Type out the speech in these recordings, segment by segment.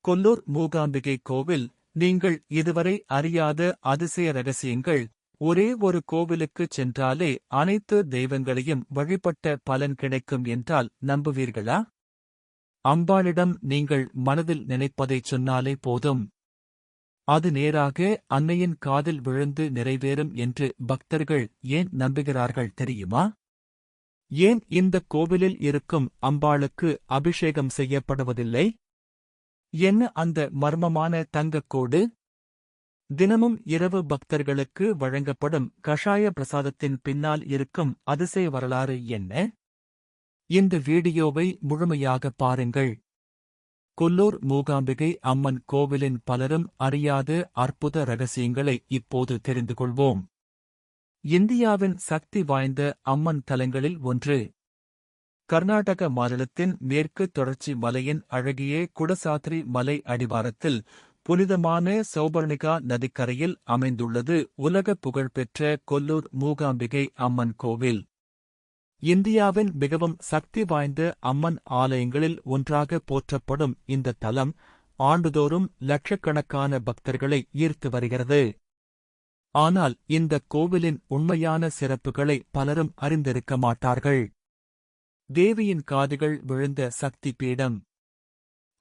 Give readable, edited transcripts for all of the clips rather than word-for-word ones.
கொல்லூர் மூகாம்பிகை கோவில். நீங்கள் இதுவரை அறியாத அதிசய ரகசியங்கள். ஒரே ஒரு கோவிலுக்குச் சென்றாலே அனைத்து தெய்வங்களையும் வழிபட்ட பலன் கிடைக்கும் என்றால் நம்புவீர்களா? அம்பாளிடம் நீங்கள் மனதில் நினைப்பதைச் சொன்னாலே போதும், அது நேராக அன்னையின் காதில் விழுந்து நிறைவேறும் என்று பக்தர்கள் ஏன் நம்புகிறார்கள் தெரியுமா? ஏன் இந்த கோவிலில் இருக்கும் அம்பாளுக்கு அபிஷேகம் செய்யப்படுவதில்லை? என்ன அந்த மர்மமான தங்கக்கோடு? தினமும் இரவு பக்தர்களுக்கு வழங்கப்படும் கஷாய பிரசாதத்தின் பின்னால் இருக்கும் அதிசய வரலாறு என்ன? இந்த வீடியோவை முழுமையாக பாருங்கள். கொல்லூர் மூகாம்பிகை அம்மன் கோவிலின் பலரும் அறியாத அற்புத ரகசியங்களை இப்போது தெரிந்து கொள்வோம். இந்தியாவின் சக்தி வாய்ந்த அம்மன் தலங்களில் ஒன்று. கர்நாடக மாநிலத்தின் மேற்கு தொடர்ச்சி மலையின் அழகிய குடசாத்ரி மலை அடிவாரத்தில் புனிதமான சௌபர்ணிகா நதிக்கரையில் அமைந்துள்ளது உலக புகழ்பெற்ற கொல்லூர் மூகாம்பிகை அம்மன் கோவில். இந்தியாவின் மிகவும் சக்தி வாய்ந்த அம்மன் ஆலயங்களில் ஒன்றாக போற்றப்படும் இந்த தலம் ஆண்டுதோறும் லட்சக்கணக்கான பக்தர்களை ஈர்த்து வருகிறது. ஆனால் இந்த கோவிலின் உண்மையான சிறப்புகளை பலரும் அறிந்திருக்க மாட்டார்கள். தேவியின் காதுகள் விழுந்த சக்தி பீடம்.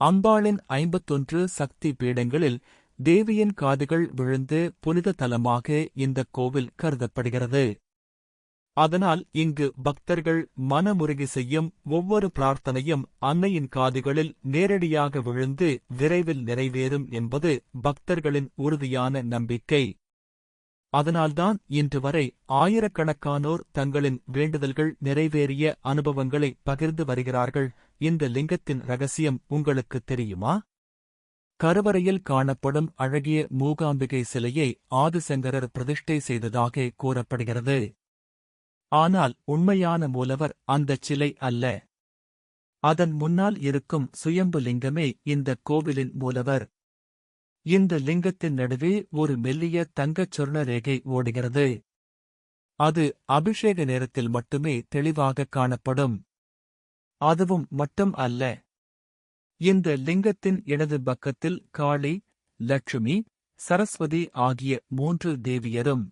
அம்பாளின் 51 சக்தி பீடங்களில் தேவியின் காதுகள் விழுந்து புனித தலமாக இந்த கோவில் கருதப்படுகிறது. அதனால் இங்கு பக்தர்கள் மனமுருகி செய்யும் ஒவ்வொரு பிரார்த்தனையும் அன்னையின் காதுகளில் நேரடியாக விழுந்து விரைவில் நிறைவேறும் என்பது பக்தர்களின் உறுதியான நம்பிக்கை. அதனால்தான் இன்று வரை ஆயிரக்கணக்கானோர் தங்களின் வேண்டுதல்கள் நிறைவேறிய அனுபவங்களை பகிர்ந்து வருகிறார்கள். இந்த லிங்கத்தின் ரகசியம் உங்களுக்கு தெரியுமா? கருவறையில் காணப்படும் அழகிய மூகாம்பிகை சிலையை ஆதிசங்கரர் பிரதிஷ்டை செய்ததாக கூறப்படுகிறது. ஆனால் உண்மையான மூலவர் அந்தச் சிலை அல்ல. அதன் முன்னால் இருக்கும் சுயம்பு லிங்கமே இந்த கோவிலின் மூலவர். இந்த லிங்கத்தின் நடுவே ஒரு மெல்லிய தங்கச் சொர்ண ரேகை ஓடுகிறது. அது அபிஷேக நேரத்தில் மட்டுமே தெளிவாக காணப்படும். அதுவும் மட்டும் அல்ல. இந்த லிங்கத்தின் இடது பக்கத்தில் காளி, லட்சுமி, சரஸ்வதி ஆகிய 3 தேவியரும்,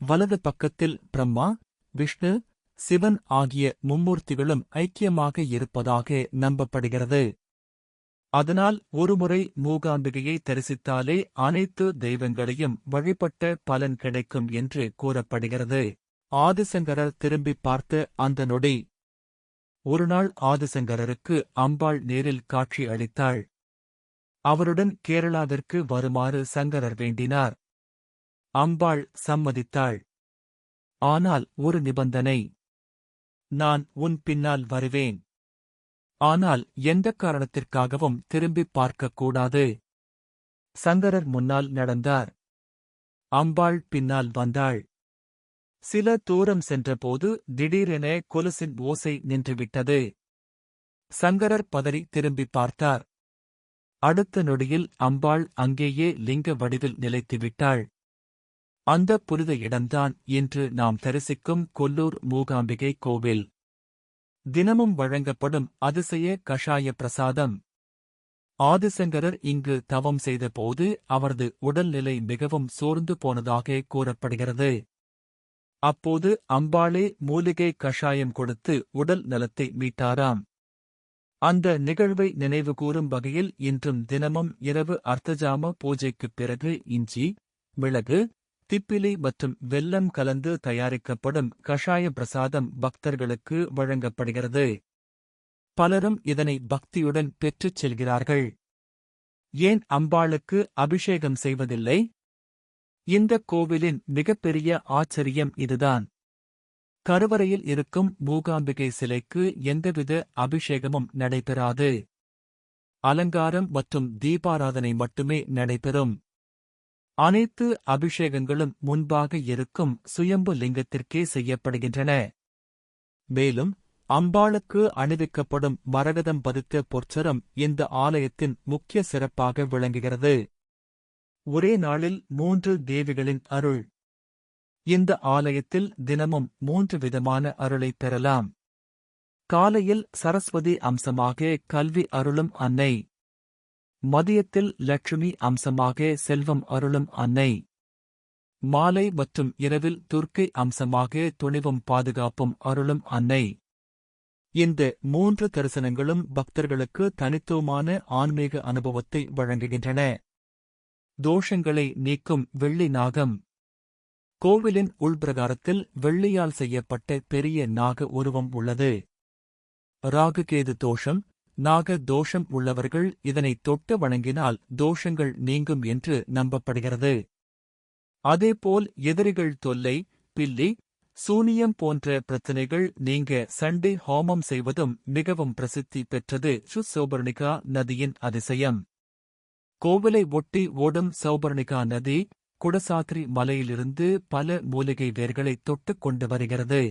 வலது பக்கத்தில் பிரம்மா, விஷ்ணு, சிவன் ஆகிய மும்மூர்த்திகளும் ஐக்கியமாக இருப்பதாக நம்பப்படுகிறது. அதனால் ஒருமுறை மூகாம்பிகையை தரிசித்தாலே அனைத்து தெய்வங்களையும் வழிபட்ட பலன் கிடைக்கும் என்று கூறப்படுகிறது. ஆதிசங்கரர் திரும்பி பார்த்த அந்த நொடி. ஒருநாள் ஆதிசங்கரருக்கு அம்பாள் நேரில் காட்சி அளித்தாள். அவருடன் கேரளாவிற்கு வருமாறு சங்கரர் வேண்டினார். அம்பாள் சம்மதித்தாள். ஆனால் ஒரு நிபந்தனை. நான் உன் பின்னால் வருவேன். ஆனால் எந்தக் காரணத்திற்காகவும் திரும்பிப் பார்க்கக்கூடாது. சங்கரர் முன்னால் நடந்தார். அம்பாள் பின்னால் வந்தாள். சில தூரம் சென்றபோது திடீரென கொலுசின் ஓசை நின்றுவிட்டது. சங்கரர் பதறி திரும்பிப் பார்த்தார். அடுத்த நொடியில் அம்பாள் அங்கேயே லிங்க வடிவில் நிலைத்துவிட்டாள். அந்த புனித இடம்தான் இன்று நாம் தரிசிக்கும் கொல்லூர் மூகாம்பிகை கோவில். தினமும் வழங்கப்படும் அதிசய கஷாய பிரசாதம். ஆதிசங்கரர் இங்கு தவம் செய்தபோது அவரது உடல்நிலை மிகவும் சோர்ந்து போனதாக கூறப்படுகிறது. அப்போது அம்பாளே மூலிகை கஷாயம் கொடுத்து உடல் நலத்தை மீட்டாராம். அந்த நிகழ்வை நினைவுகூரும் வகையில் இன்றும் தினமும் இரவு அர்த்தஜாம பூஜைக்குப் பிறகு இஞ்சி, மிளகு, திப்பிலி மற்றும் வெல்லம் கலந்து தயாரிக்கப்படும் கஷாய பிரசாதம் பக்தர்களுக்கு வழங்கப்படுகிறது. பலரும் இதனை பக்தியுடன் பெற்றுச் செல்கிறார்கள். ஏன் அம்பாளுக்கு அபிஷேகம் செய்வதில்லை? இந்த கோவிலின் மிகப்பெரிய ஆச்சரியம் இதுதான். கருவறையில் இருக்கும் மூகாம்பிகை சிலைக்கு எந்தவித அபிஷேகமும் நடைபெறாது. அலங்காரம் மற்றும் தீபாராதனை மட்டுமே நடைபெறும். அனைத்து அபிஷேகங்களும் முன்பாக இருக்கும் சுயம்பு லிங்கத்திற்கே செய்யப்படுகின்றன. மேலும் அம்பாளுக்கு அணிவிக்கப்படும் மரகதம் பதித்த பொற்சரம் இந்த ஆலயத்தின் முக்கிய சிறப்பாக விளங்குகிறது. ஒரே நாளில் 3 தேவிகளின் அருள். இந்த ஆலயத்தில் தினமும் 3 விதமான அருளைப் பெறலாம். காலையில் சரஸ்வதி அம்சமாக கல்வி அருளும் அன்னை. மதியத்தில் லட்சுமி அம்சமாக செல்வம் அருளும் அன்னை. மாலை மற்றும் இரவில் துர்க்கை அம்சமாக துணிவும் பாதுகாப்பும் அருளும் அன்னை. இந்த 3 தரிசனங்களும் பக்தர்களுக்கு தனித்துவமான ஆன்மீக அனுபவத்தை வழங்குகின்றன. தோஷங்களை நீக்கும் வெள்ளி நாகம். கோவிலின் உள்பிரகாரத்தில் வெள்ளியால் செய்யப்பட்ட பெரிய நாக உருவம் உள்ளது. ராகுகேது தோஷம், நாக தோஷம் உள்ளவர்கள் இதனை தொட்டு வணங்கினால் தோஷங்கள் நீங்கும் என்று நம்பப்படுகிறது. அதேபோல் எதிரிகள் தொல்லை, பில்லி, சூனியம் போன்ற பிரச்சினைகள் நீங்க சண்டி ஹோமம் செய்வதும் மிகவும் பிரசித்தி பெற்றது. சௌபர்ணிகா நதியின் அதிசயம். கோவிலை ஒட்டி ஓடும் சௌபர்ணிகா நதி குடசாத்ரி மலையிலிருந்து பல மூலிகை வேர்களை தொட்டுக் கொண்டு வருகிறது.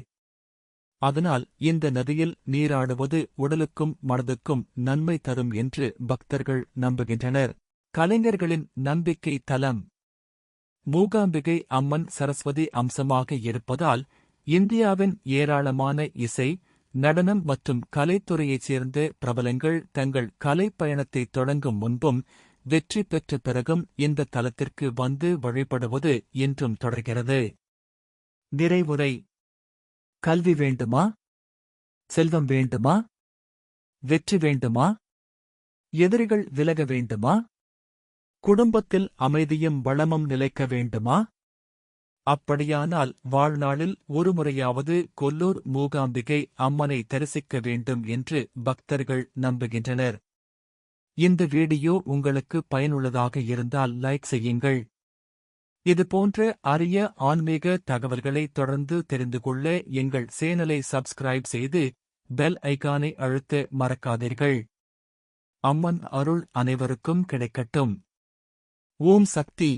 அதனால் இந்த நதியில் நீராடுவது உடலுக்கும் மனதுக்கும் நன்மை தரும் என்று பக்தர்கள் நம்புகின்றனர். கலைஞர்களின் நம்பிக்கை தலம். மூகாம்பிகை அம்மன் சரஸ்வதி அம்சமாக இருப்பதால் இந்தியாவின் ஏராளமான இசை, நடனம் மற்றும் கலைத்துறையைச் சேர்ந்த பிரபலங்கள் தங்கள் கலைப் பயணத்தை தொடங்கும் முன்பும் வெற்றி பெற்ற பிறகும் இந்த தலத்திற்கு வந்து வழிபடுவது இன்றும் தொடர்கிறது. நிறைவுரை. கல்வி வேண்டுமா? செல்வம் வேண்டுமா? வெற்றி வேண்டுமா? எதிரிகள் விலக வேண்டுமா? குடும்பத்தில் அமைதியும் வளமும் நிலைக்க வேண்டுமா? அப்படியானால் வாழ்நாளில் ஒருமுறையாவது கொல்லூர் மூகாம்பிகை அம்மனை தரிசிக்க வேண்டும் என்று பக்தர்கள் நம்புகின்றனர். இந்த வீடியோ உங்களுக்கு பயனுள்ளதாக இருந்தால் லைக் செய்யுங்கள். இதுபோன்ற அரிய ஆன்மீக தகவல்களை தொடர்ந்து தெரிந்து கொள்ள எங்கள் சேனலை சப்ஸ்கிரைப் செய்து பெல் ஐகானை அழுத்த மறக்காதீர்கள். அம்மன் அருள் அனைவருக்கும் கிடைக்கட்டும். ஓம் சக்தி.